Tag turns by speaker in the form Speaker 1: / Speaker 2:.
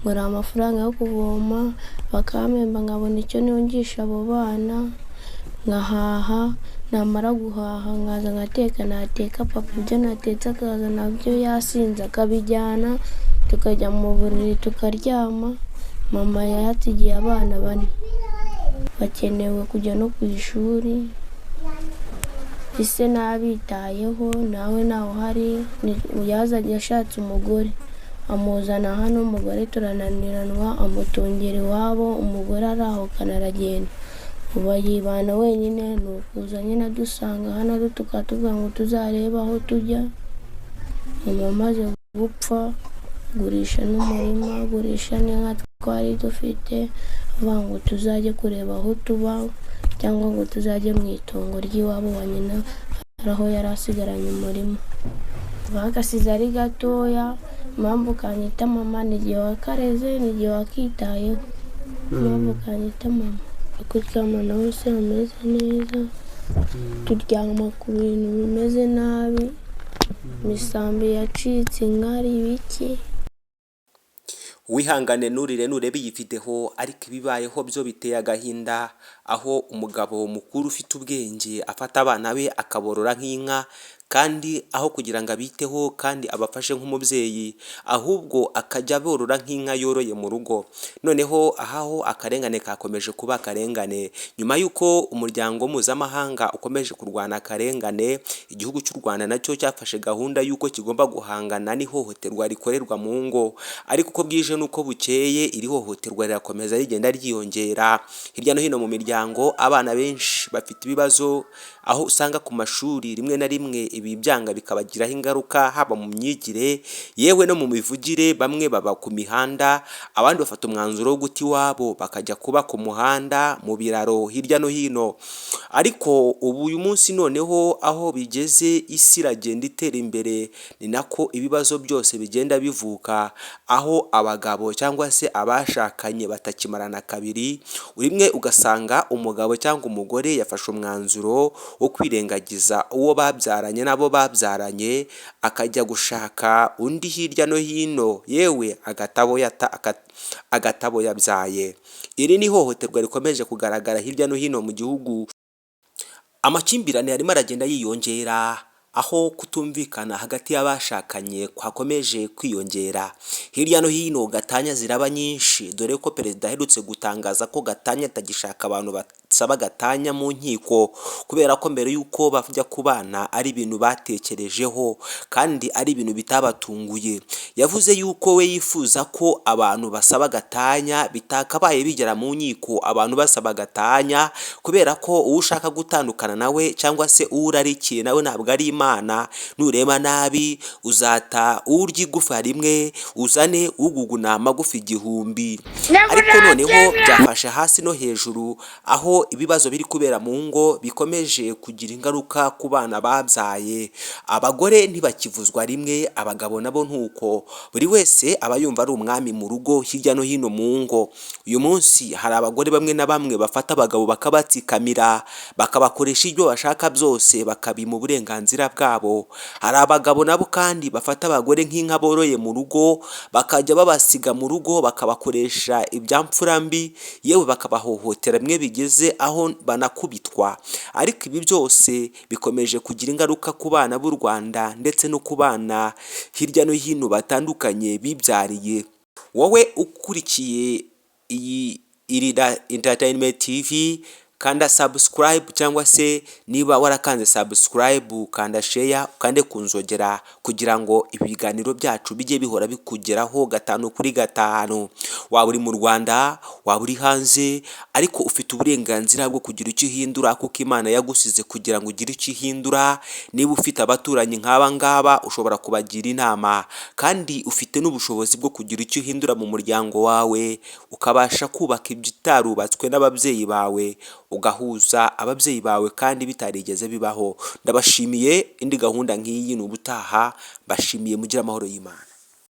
Speaker 1: ngura amafaranga yo kuvoma, bakampemba nkabona icyo ntungisha abo bana, nkahaha, namara guhaha nkaza ngateka, nateka papa ibyo natetse akaza nabyo yasinze akabijyana, tukajya mu buriri tukaryama. Mama yahatigiye abana 4 bakenewe kujya no ku ishuri, ise nabitayeho, nawe nawe uhari. Yazajya ashatse umugore amuzana hano, umugore turananiranwa, amutungira iwabo, umugore arahukana aragenda. Uba yibana wenyine, nukuza nyine dusanga hano tukatuvuga ngo tuzareba aho tujya. Mama amaze gupfa gurisha n'umurima, gurisha n'inka twari dufite, avuga ngo tuzajye kureba aho tuba cyangwa ngo tuzajye mu itongo ry'iwabo wa nyina, aho yari asigaranye umurima. Bagasize ari gatoya, impamvu kanyita mama ni igihe wakareze, ni igihe wakitayeho, impamvu kanyita mama. Kuryama nawe se ameze neza, turyama ku bintu bimeze nabi, imisambi yacitse, inkari, ibiki.
Speaker 2: Wihangane nurire nurebe iyi video, ariko ibibayeho byo biteye agahinda, aho umugabo mukuru ufite ubwenge afata abana be akaborora nk'inka, kandi aho kugira ngo abiteho kandi abafashe nk'umubyeyi, ahubwo akajya borora nk'inka yoroye mu rugo. Noneho aho akarengane kakomeje kuba akarengane, nyuma y'uko umuryango mpuzamahanga ukomeje kurwana akarengane, igihugu cy'u Rwanda nacyo cyafashe gahunda y'uko kigomba guhangana n'ihohoterwa rikorerwa mu ngo. Ariko uko bwije n'uko bukeye, iri hohoterwa rirakomeza rigenda ryiyongera hirya no hino mu miryango. Abana benshi bafite ibibazo, aho usanga ku mashuri rimwe na rimwe ibi byanga bikabagiraho ingaruka, haba mu myigire yewe no mu mivugire. Bamwe baba ku mihanda, abandi bafata umwanzuro wo guta iwabo bakajya kuba ku muhanda, mu biraro hirya no hino. Ariko ubu uyu munsi noneho aho bigeze, isi iragenda itera imbere, ni nako ibibazo byose bigenda bivuka, aho abagabo cyangwa se abashakanye batakimarana kabiri. Rimwe ugasanga umugabo cyangwa umugore yafashe umwanzuro wo kwirengagiza uwo babyaranye nabo babyaranye, akajya gushaka undi hirya no hino, yewe agatabo yabyaye. Iri ni ihohoterwa rikomeje kugaragara hirya no hino mu gihugu. Amakimbirane arimo aragenda yiyongera, aho kutumvikana hagati y'abashakanye kwakomeje kwiyongera hirya no hino. Gatanya ziraba nyinshi, dore ko perezida aherutse gutangaza ko gatanya atagishaka abantu basaba gatanya mu nkiko, kubera ko mbere y'uko bajya kubana ari ibintu batekerejeho kandi ari ibintu bitabatunguye. Yavuze y'uko we yifuza ko abantu basaba gatanya bitakabaye bigera mu nkiko, abantu basaba gatanya, kubera ko uwo ushaka gutandukana nawe cyangwa se uwo urarikiye nawe ntabwo ari Imana. Nureba nabi uzata urya igufa rimwe, uzane uguguna amagufa 1000. Ariko noneho byafashe hasi no hejuru, aho ibibazo biri kubera mu ngo bikomeje kugira ingaruka ku bana babyaye. Abagore ntibakivuzwa rimwe, abagabo nabo ntuko. Buri wese aba yumva ari umwami mu rugo hirya no hino mu ngo. Uyu munsi hari abagore bamwe na bamwe bafata abagabo bakabatsikamira, bakabakoresha ibyo bashaka byose, bakabima uburenganzira bwabo. Hari abagabo nabo kandi bafata abagore nk'inka boroye mu rugo, bakajya babasiga mu rugo, bakabakoresha ibyamfura mbi, yewe bakabahohotera bimwe bigeze aho banakubitwa. Ariko ibi byose bikomeje kugira ingaruka ku bana b'u Rwanda ndetse no ku bana hirya no hino batandukanye bibyariye. Wowe ukurikiye iyi Irida Entertainment TV, kanda subscribe, cyangwa se niba warakanze subscribe kanda share, ukande kunzogera, kugira ngo ibiganiro byacu bijye bihora bikugeraho 5 kuri 5. Waba uri mu Rwanda, waba uri hanze, ariko ufite uburenganzira bwo kugira icyo uhindura, kuko Imana yagusize kugira ngo ugire icyo uhindura. Niba ufite abaturanyi nk'aba ngaba, ushobora kubagira inama, kandi ufite n'ubushobozi bwo kugira icyo uhindura mu muryango wawe, ukabasha kubaka ibitarubatswe n'ababyeyi bawe, ugahuza ababyeyi bawe kandi bitarigeze bibaho. Ndabashimiye, indi gahunda nk'iyi n'ubutaha. Bashimiye, mugira amahoro y'Imana.